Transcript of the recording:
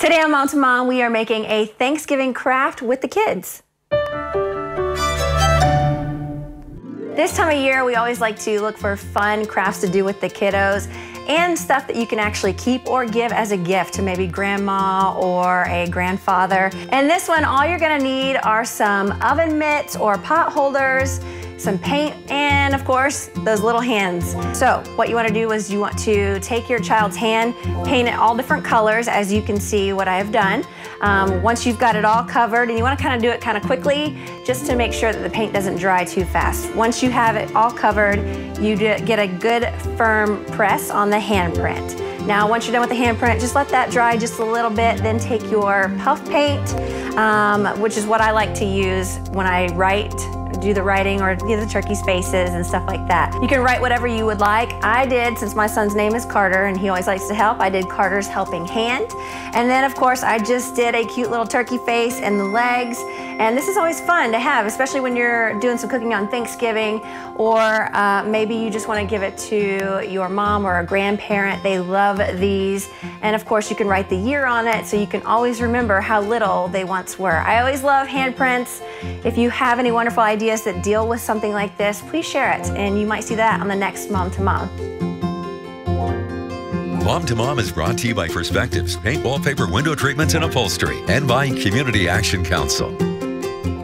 Today on Mom to Mom, we are making a Thanksgiving craft with the kids. This time of year, we always like to look for fun crafts to do with the kiddos and stuff that you can actually keep or give as a gift to maybe grandma or a grandfather. And this one, all you're gonna need are some oven mitts or pot holders, some paint, and of course, those little hands. So what you wanna do is you want to take your child's hand, paint it all different colors, as you can see what I have done. Once you've got it all covered, and you wanna kinda do it kinda quickly, just to make sure that the paint doesn't dry too fast. Once you have it all covered, you get a good firm press on the handprint. Now, once you're done with the handprint, just let that dry just a little bit, then take your puff paint, which is what I like to use when I do the writing or do the turkey spaces and stuff like that. You can write whatever you would like. I did, since my son's name is Carter and he always likes to help, I did Carter's helping hand. And then of course I just did a cute little turkey face and the legs. And this is always fun to have, especially when you're doing some cooking on Thanksgiving, or maybe you just want to give it to your mom or a grandparent. They love these. And of course you can write the year on it so you can always remember how little they once were. I always love handprints. If you have any wonderful ideas that deal with something like this, please share it, and you might see that on the next Mom to Mom. Mom to Mom is brought to you by Perspectives, paint, wallpaper, window treatments, and upholstery, and by Community Action Council.